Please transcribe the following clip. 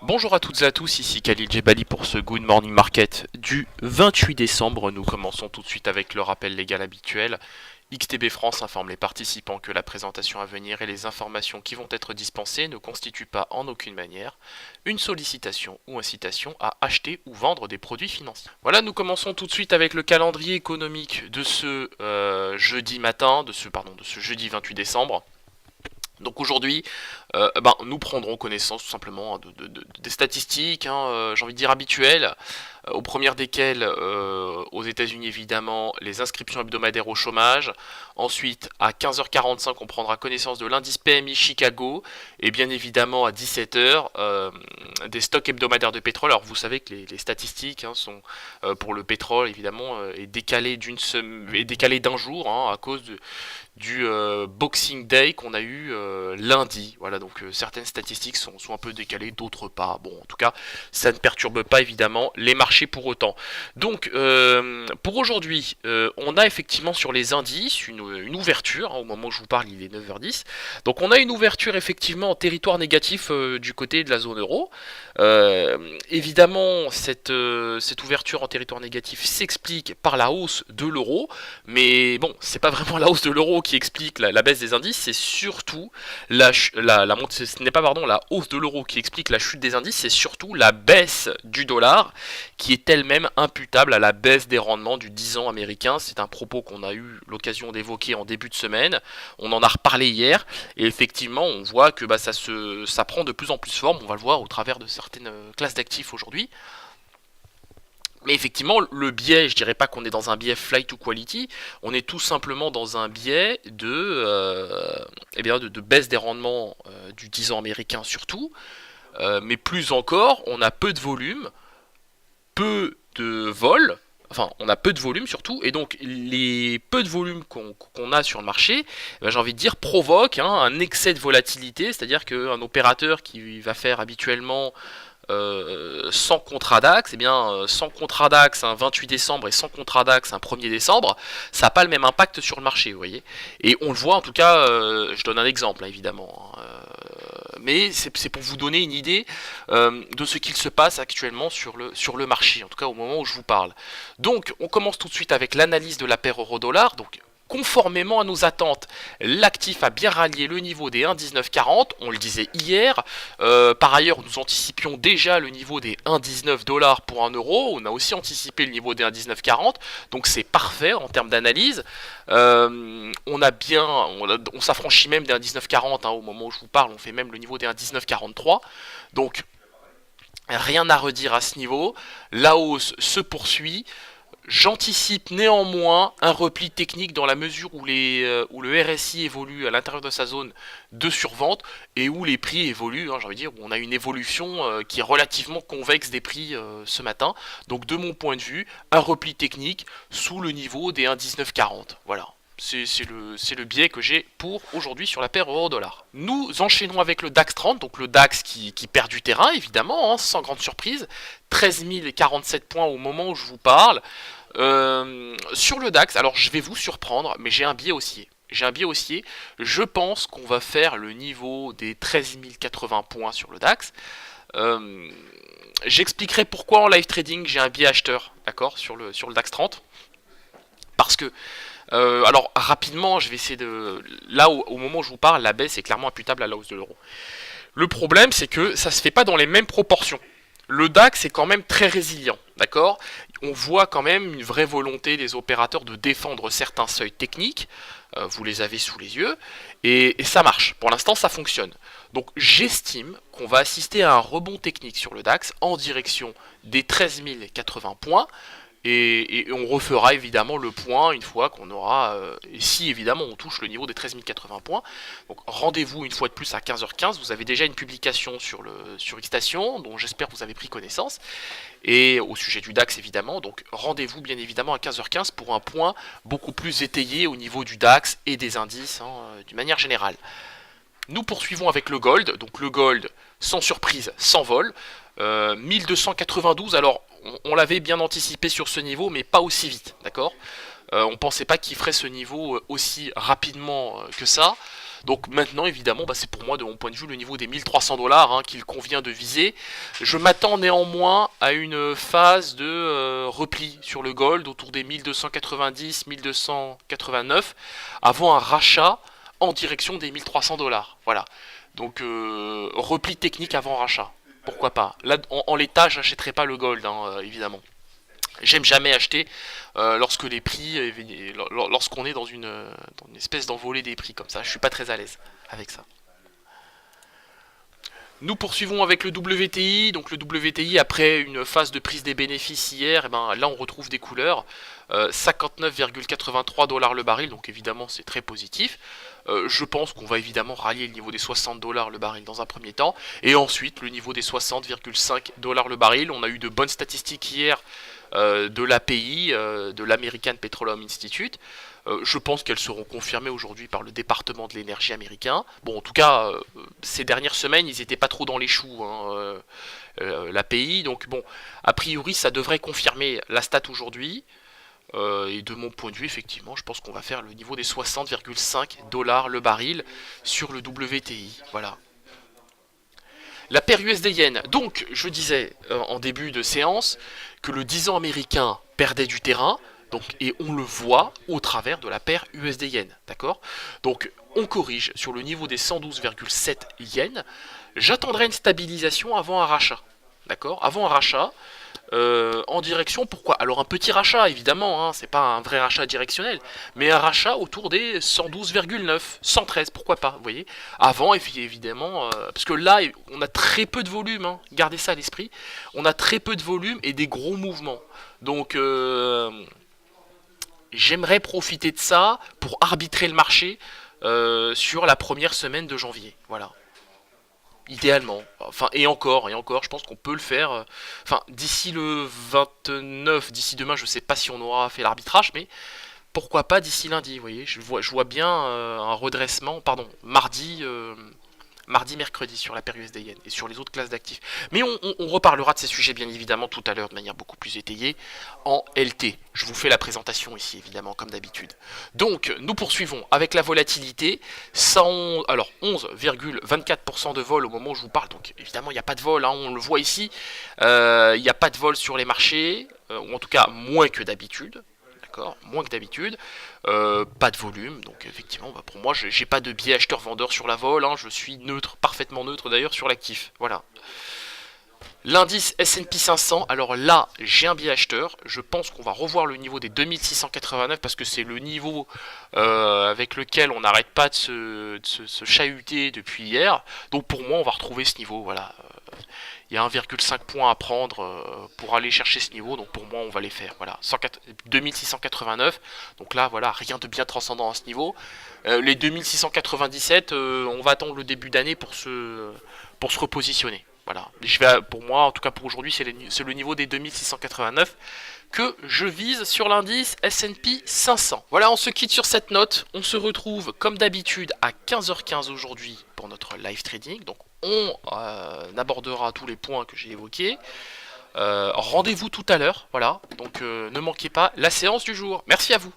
Bonjour à toutes et à tous, ici Khalil Jebali pour ce Good Morning Market du 28 décembre. Nous commençons tout de suite avec le rappel légal habituel. XTB France informe les participants que la présentation à venir et les informations qui vont être dispensées ne constituent pas en aucune manière une sollicitation ou incitation à acheter ou vendre des produits financiers. Voilà, nous commençons tout de suite avec le calendrier économique de ce jeudi matin, de ce jeudi 28 décembre. Donc aujourd'hui, nous prendrons connaissance tout simplement des statistiques, j'ai envie de dire habituelles, aux premières desquelles, aux États-Unis évidemment, les inscriptions hebdomadaires au chômage. Ensuite, à 15h45, on prendra connaissance de l'indice PMI Chicago, et bien évidemment à 17h, des stocks hebdomadaires de pétrole. Alors vous savez que les statistiques sont pour le pétrole évidemment est décalé d'un jour à cause du Boxing Day qu'on a eu lundi. Voilà, donc certaines statistiques sont un peu décalées, d'autres pas. Bon, en tout cas, ça ne perturbe pas évidemment les marchés pour autant. Donc, pour aujourd'hui, on a effectivement sur les indices une ouverture. Au moment où je vous parle, il est 9h10. Donc, on a une ouverture effectivement en territoire négatif du côté de la zone euro. Évidemment, cette ouverture en territoire négatif s'explique par la hausse de l'euro. Mais bon, c'est pas vraiment la hausse de l'euro qui explique la baisse des indices, c'est surtout ce n'est pas la hausse de l'euro qui explique la chute des indices, c'est surtout la baisse du dollar qui est elle-même imputable à la baisse des rendements du 10 ans américain. C'est un propos qu'on a eu l'occasion d'évoquer en début de semaine, on en a reparlé hier, et effectivement on voit que ça prend de plus en plus forme, on va le voir au travers de certaines classes d'actifs aujourd'hui. Mais effectivement, le biais, je dirais pas qu'on est dans un biais flight to quality, on est tout simplement dans un biais de baisse des rendements du 10 ans américain surtout, mais plus encore, on a peu de volume, peu de vol, on a peu de volume surtout, et donc les peu de volume qu'on a sur le marché, j'ai envie de dire, provoque un excès de volatilité, c'est-à-dire qu'un opérateur qui va faire habituellement 100 contrats DAX, 100 contrats DAX un 28 décembre et 100 contrats DAX un 1er décembre, ça n'a pas le même impact sur le marché, vous voyez. Et on le voit en tout cas, je donne un exemple évidemment, mais c'est pour vous donner une idée de ce qu'il se passe actuellement sur le marché, en tout cas au moment où je vous parle. Donc on commence tout de suite avec l'analyse de la paire euro-dollar. Donc conformément à nos attentes, l'actif a bien rallié le niveau des 1,1940, on le disait hier. Par ailleurs, nous anticipions déjà le niveau des 1,19 $ pour 1 euro. On a aussi anticipé le niveau des 1,1940, donc c'est parfait en termes d'analyse. On s'affranchit même des 1,1940 au moment où je vous parle, on fait même le niveau des 1,1943. Donc rien à redire à ce niveau. La hausse se poursuit. J'anticipe néanmoins un repli technique dans la mesure où le RSI évolue à l'intérieur de sa zone de survente et où les prix évoluent, j'ai envie de dire, où on a une évolution qui est relativement convexe des prix ce matin. Donc de mon point de vue, un repli technique sous le niveau des 1,1940. Voilà. C'est le biais que j'ai pour aujourd'hui sur la paire euro-dollar. Nous enchaînons avec le DAX 30, donc le DAX qui perd du terrain évidemment, sans grande surprise. 13 047 points au moment où je vous parle. Sur le DAX, alors je vais vous surprendre, mais j'ai un biais haussier. Je pense qu'on va faire le niveau des 13 080 points sur le DAX. J'expliquerai pourquoi en live trading j'ai un biais acheteur, d'accord, sur le DAX 30. Parce que, alors rapidement, je vais essayer de... Là, au moment où je vous parle, la baisse est clairement imputable à la hausse de l'euro. Le problème, c'est que ça se fait pas dans les mêmes proportions. Le DAX est quand même très résilient, d'accord? On voit quand même une vraie volonté des opérateurs de défendre certains seuils techniques, vous les avez sous les yeux, et ça marche, pour l'instant ça fonctionne. Donc j'estime qu'on va assister à un rebond technique sur le DAX en direction des 13 080 points, et on refera évidemment le point une fois qu'on aura, et si évidemment on touche le niveau des 13 080 points. Donc rendez-vous une fois de plus à 15h15, vous avez déjà une publication sur Xstation, dont j'espère que vous avez pris connaissance, et au sujet du DAX évidemment, donc rendez-vous bien évidemment à 15h15 pour un point beaucoup plus étayé au niveau du DAX et des indices d'une manière générale. Nous poursuivons avec le gold, donc le gold sans surprise, sans vol, 1292, alors on l'avait bien anticipé sur ce niveau, mais pas aussi vite, d'accord. On pensait pas qu'il ferait ce niveau aussi rapidement que ça. Donc maintenant, évidemment, bah, c'est pour moi, de mon point de vue, le niveau des 1300 $ hein, qu'il convient de viser. Je m'attends néanmoins à une phase de repli sur le gold autour des 1290, 1289 avant un rachat en direction des 1300 $. Voilà. Donc repli technique avant rachat. Pourquoi pas. Là, en l'état, j'achèterai pas le gold, hein, évidemment. J'aime jamais acheter lorsque les prix, lorsqu'on est dans une espèce d'envolée des prix comme ça. Je suis pas très à l'aise avec ça. Nous poursuivons avec le WTI. Donc le WTI, après une phase de prise des bénéfices hier, et ben, là on retrouve des couleurs. 59,83 $ le baril, donc évidemment c'est très positif. Je pense qu'on va évidemment rallier le niveau des 60 $ le baril dans un premier temps, et ensuite le niveau des 60,5 $ le baril. On a eu de bonnes statistiques hier de l'API, de l'American Petroleum Institute. Je pense qu'elles seront confirmées aujourd'hui par le département de l'énergie américain. Bon, en tout cas, ces dernières semaines, ils n'étaient pas trop dans les choux, hein, l'API. Donc bon, a priori, ça devrait confirmer la stat aujourd'hui. Et de mon point de vue, effectivement, je pense qu'on va faire le niveau des 60,5 $ le baril sur le WTI. Voilà. La paire USD Yen. Donc, je disais en début de séance que le 10 ans américain perdait du terrain. Donc, et on le voit au travers de la paire USD Yen. D'accord. Donc, on corrige sur le niveau des 112,7 yens. J'attendrai une stabilisation avant un rachat. D'accord. Avant un rachat. En direction, pourquoi? Alors un petit rachat évidemment, hein, c'est pas un vrai rachat directionnel, mais un rachat autour des 112,9, 113, pourquoi pas, vous voyez. Avant évidemment, parce que là on a très peu de volume, hein, gardez ça à l'esprit, on a très peu de volume et des gros mouvements. Donc j'aimerais profiter de ça pour arbitrer le marché sur la première semaine de janvier, voilà. Idéalement. Enfin, et encore, je pense qu'on peut le faire. Enfin, d'ici le 29, d'ici demain, je sais pas si on aura fait l'arbitrage, mais pourquoi pas d'ici lundi, vous voyez. Je vois bien un redressement, pardon, mardi, mercredi sur la paire USD-Yen et sur les autres classes d'actifs. Mais on reparlera de ces sujets bien évidemment tout à l'heure de manière beaucoup plus étayée en LT. Je vous fais la présentation ici évidemment comme d'habitude. Donc nous poursuivons avec la volatilité. 11,24% de vol au moment où je vous parle. Donc évidemment il n'y a pas de vol, hein, on le voit ici. Il n'y a pas de vol sur les marchés, ou en tout cas moins que d'habitude. Moins que d'habitude, pas de volume, donc effectivement bah, pour moi j'ai pas de biais acheteur-vendeur sur la vol, hein, je suis neutre, parfaitement neutre d'ailleurs sur l'actif, voilà. L'indice S&P 500, alors là j'ai un biais acheteur, je pense qu'on va revoir le niveau des 2689 parce que c'est le niveau avec lequel on n'arrête pas de se chahuter depuis hier, donc pour moi on va retrouver ce niveau, voilà. Il y a 1,5 points à prendre pour aller chercher ce niveau, donc pour moi on va les faire. Voilà, 2689, donc là voilà, rien de bien transcendant à ce niveau. Les 2697, on va attendre le début d'année pour se repositionner. Voilà, pour moi, en tout cas pour aujourd'hui, c'est le niveau des 2689 que je vise sur l'indice S&P 500. Voilà, on se quitte sur cette note. On se retrouve comme d'habitude à 15h15 aujourd'hui pour notre live trading. Donc on abordera tous les points que j'ai évoqués. Rendez-vous tout à l'heure. Voilà, donc ne manquez pas la séance du jour. Merci à vous.